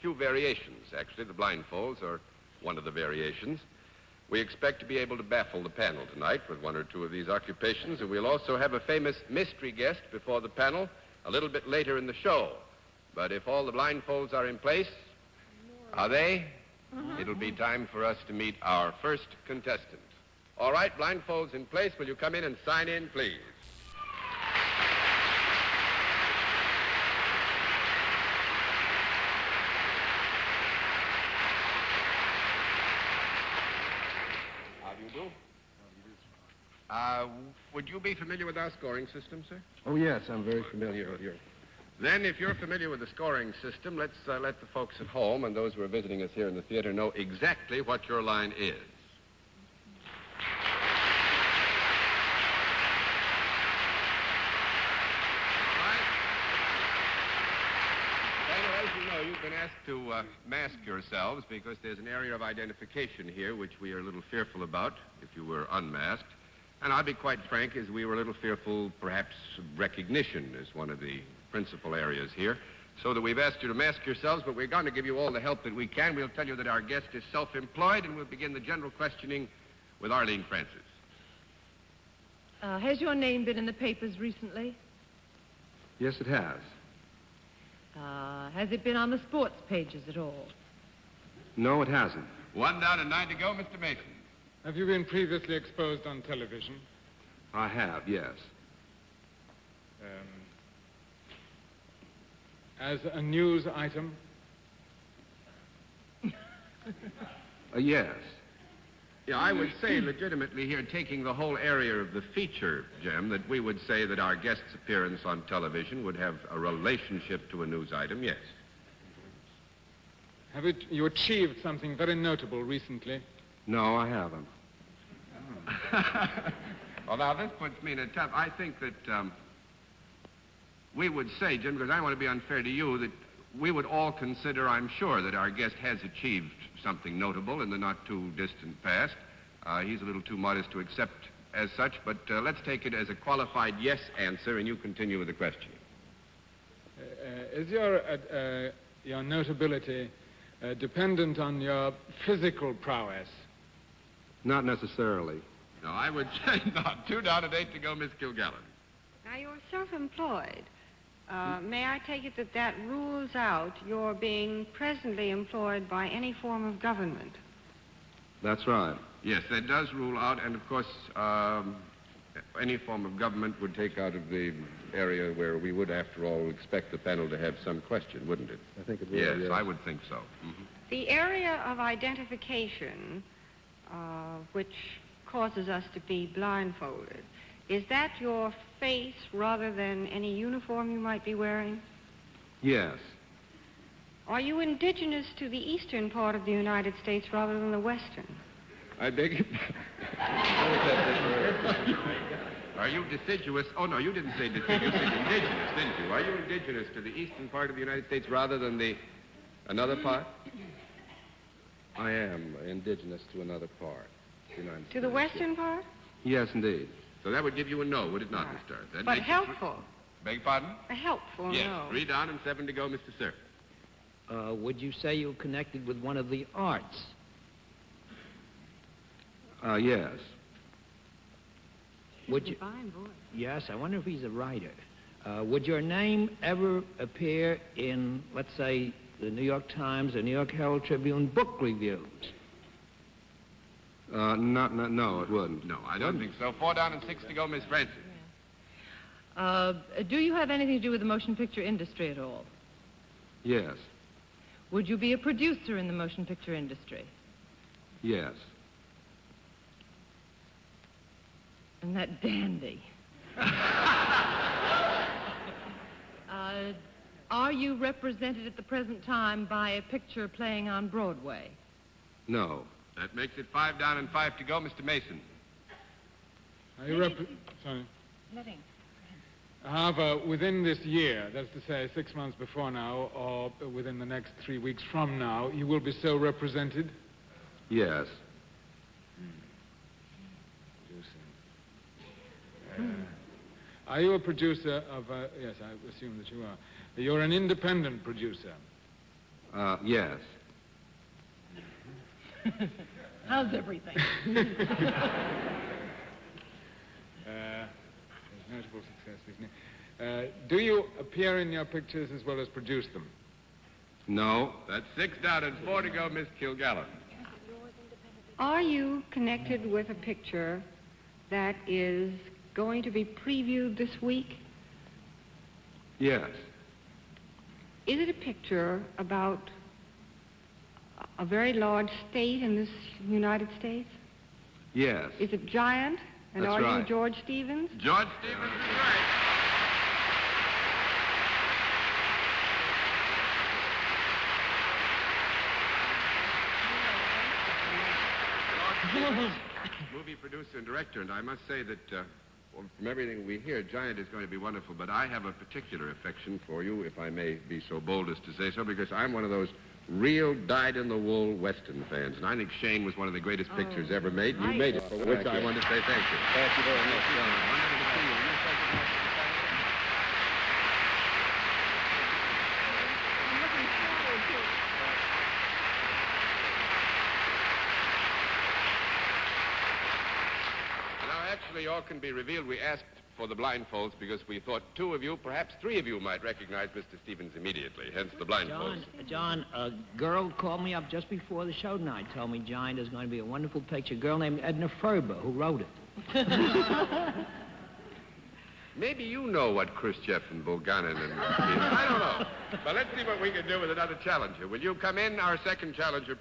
few variations. Actually, the blindfolds are one of the variations. We expect to be able to baffle the panel tonight with one or two of these occupations, and we'll also have a famous mystery guest before the panel a little bit later in the show. But if all the blindfolds are in place, are they? It'll be time for us to meet our first contestant. All right, blindfolds in place. Will you come in and sign in, please? How do you do? Would you be familiar with our scoring system, sir? Oh, yes, I'm very familiar with your... Then, if you're familiar with the scoring system, let's let the folks at home and those who are visiting us here in the theater know exactly what your line is. All right. Well, as you know, you've been asked to mask yourselves because there's an area of identification here which we are a little fearful about if you were unmasked. And I'll be quite frank, as we were a little fearful, perhaps, recognition is one of the principal areas here, so that we've asked you to mask yourselves, but we're going to give you all the help that we can. We'll tell you that our guest is self-employed, and we'll begin the general questioning with Arlene Francis. Has your name been in the papers recently? Yes, it has. Has it been on the sports pages at all? No, it hasn't. 1 down and 9 to go, Mr. Mason. Have you been previously exposed on television? I have, yes. As a news item? Yes. Yeah, I would say legitimately here, taking the whole area of the feature, Jim, that we would say that our guest's appearance on television would have a relationship to a news item, yes. Have you achieved something very notable recently? No, I haven't. Well, now, this puts me in a tough... I think that we would say, Jim, because I don't want to be unfair to you, that we would all consider, I'm sure, that our guest has achieved something notable in the not-too-distant past. He's a little too modest to accept as such, but let's take it as a qualified yes answer, and you continue with the question. Is your notability dependent on your physical prowess? Not necessarily. No, I would say not. 2 down and 8 to go, Miss Kilgallen. Now, you're self-employed. May I take it that that rules out your being presently employed by any form of government? That's right. Yes, that does rule out, and of course, any form of government would take out of the area where we would, after all, expect the panel to have some question, wouldn't it? I think it would, yes. I would think so. Mm-hmm. The area of identification, which causes us to be blindfolded, is that your face rather than any uniform you might be wearing? Yes. Are you indigenous to the eastern part of the United States rather than the western? I beg your Are you deciduous? Oh, no, you didn't say deciduous. You said indigenous, didn't you? Are you indigenous to the eastern part of the United States rather than the another part? I am indigenous to another part of the United States. To the western part? Yes, indeed. So that would give you a no, would it not, Mr. That but helpful. Beg your pardon? A helpful yes, no. 3 down and 7 to go, Mr. Sir. Would you say you're connected with one of the arts? Yes. Would you? Fine voice. Yes, I wonder if he's a writer. Would your name ever appear in, let's say, the New York Times or New York Herald Tribune book reviews? No, it wouldn't. No, I don't think so. 4 down and 6 to go, Miss Francis. Do you have anything to do with the motion picture industry at all? Yes. Would you be a producer in the motion picture industry? Yes. And that dandy. Are you represented at the present time by a picture playing on Broadway? No. That makes it 5 down and 5 to go, Mr. Mason. Are you sorry. However, within this year, that's to say 6 months before now, or within the next 3 weeks from now, you will be so represented? Yes. Are you a producer of... yes, I assume that you are. You're an independent producer. Yes. How's everything? Notable success, isn't it? Do you appear in your pictures as well as produce them? No. That's 6 down and 4 to go, Miss Kilgallen. Are you connected with a picture that is going to be previewed this week? Yes. Is it a picture about a very large state in this United States? Yes. Is it Giant? And That's are you right. George Stevens? George Stevens is right. Movie producer and director, and I must say that well, from everything we hear, Giant is going to be wonderful, but I have a particular affection for you, if I may be so bold as to say so, because I'm one of those real dyed-in-the-wool Western fans, and I think Shane was one of the greatest pictures ever made. You made it, for which I want to say thank you. Thank you very much, John. Wonderful to see you. You take it back to the family. I'm looking forward to it. Now, actually, all can be revealed. We asked for the blindfolds because we thought 2 of you, perhaps 3 of you, might recognize Mr. Stevens immediately, hence the blindfolds. John, a girl called me up just before the show tonight, told me Giant is going to be a wonderful picture. A girl named Edna Ferber who wrote it. Maybe you know what Khrushchev and Bulganin and... I don't know. But let's see what we can do with another challenger. Will you come in, our second challenger,